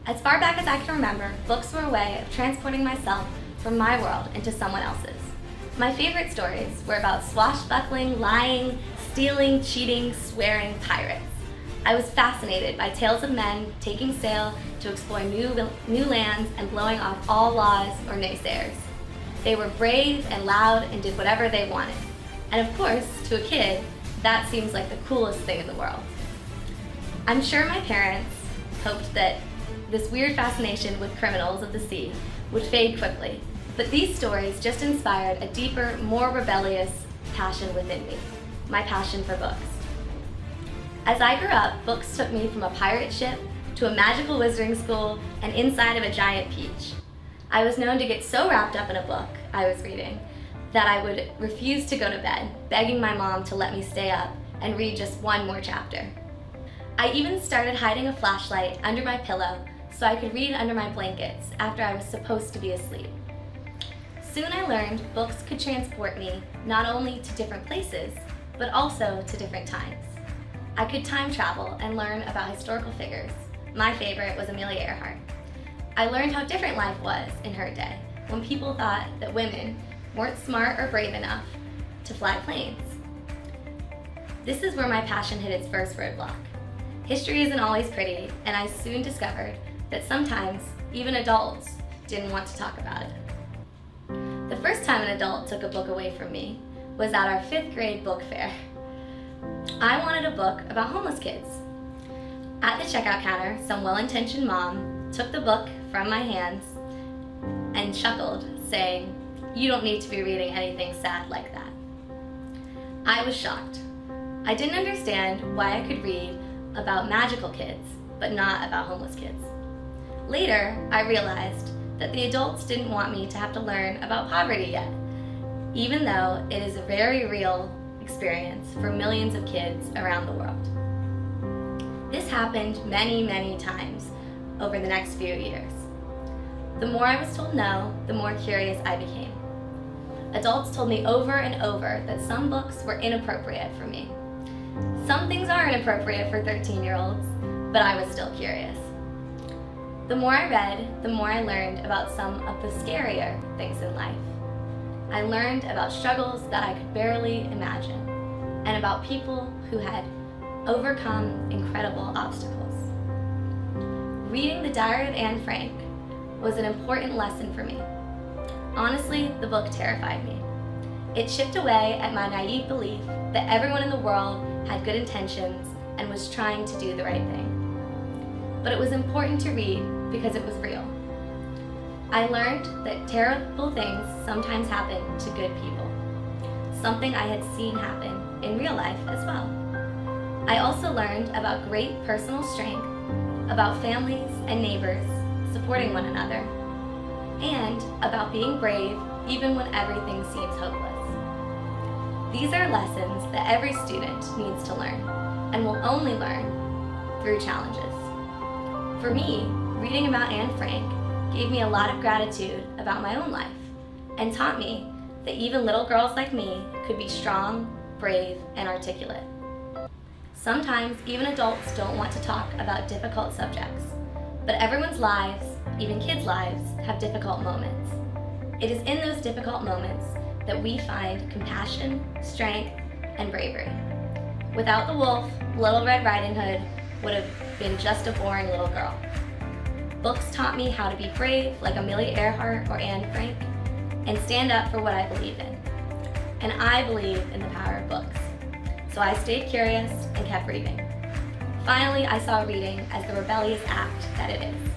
As far back as I can remember, books were a way of transporting myself from my world into someone else's. My favorite stories were about swashbuckling, lying, stealing, cheating, swearing pirates. I was fascinated by tales of men taking sail to explore new lands and blowing off all laws or naysayers. They were brave and loud and did whatever they wanted. And of course, to a kid, that seems like the coolest thing in the world. I'm sure my parents hoped that this weird fascination with criminals of the sea would fade quickly, but these stories just inspired a deeper, more rebellious passion within me, my passion for books. As I grew up, books took me from a pirate ship to a magical wizarding school and inside of a giant peach. I was known to get so wrapped up in a book I was reading that I would refuse to go to bed, begging my mom to let me stay up and read just one more chapter. I even started hiding a flashlight under my pillow so I could read under my blankets after I was supposed to be asleep. Soon I learned books could transport me not only to different places, but also to different times. I could time travel and learn about historical figures. My favorite was Amelia Earhart. I learned how different life was in her day, when people thought that women weren't smart or brave enough to fly planes. This is where my passion hit its first roadblock. History isn't always pretty, and I soon discovered that sometimes even adults didn't want to talk about it. The first time an adult took a book away from me was at our 5th grade book fair. I wanted a book about homeless kids. At the checkout counter, some well-intentioned mom took the book from my hands and chuckled, saying, "You don't need to be reading anything sad like that." I was shocked. I didn't understand why I could read about magical kids, but not about homeless kids. Later, I realized that the adults didn't want me to have to learn about poverty yet, even though it is a very real experience for millions of kids around the world. This happened many, many times over the next few years. The more I was told no, the more curious I became. Adults told me over and over that some books were inappropriate for me. Some things are inappropriate for 13-year-olds, but I was still curious. The more I read, the more I learned about some of the scarier things in life. I learned about struggles that I could barely imagine, and about people who had overcome incredible obstacles. Reading the Diary of Anne Frank was an important lesson for me. Honestly, the book terrified me. It chipped away at my naive belief that everyone in the world had good intentions and was trying to do the right thing. But it was important to read because it was real. I learned that terrible things sometimes happen to good people, something I had seen happen in real life as well. I also learned about great personal strength, about families and neighbors supporting one another, and about being brave even when everything seems hopeless. These are lessons that every student needs to learn, and will only learn through challenges. For me, reading about Anne Frank gave me a lot of gratitude about my own life, and taught me that even little girls like me could be strong, brave, and articulate. Sometimes even adults don't want to talk about difficult subjects, but everyone's lives, even kids' lives, have difficult moments. It is in those difficult moments that we find compassion, strength, and bravery. Without the wolf, Little Red Riding Hood would have been just a boring little girl. Books taught me how to be brave like Amelia Earhart or Anne Frank, and stand up for what I believe in. And I believe in the power of books. So I stayed curious and kept reading. Finally, I saw reading as the rebellious act that it is.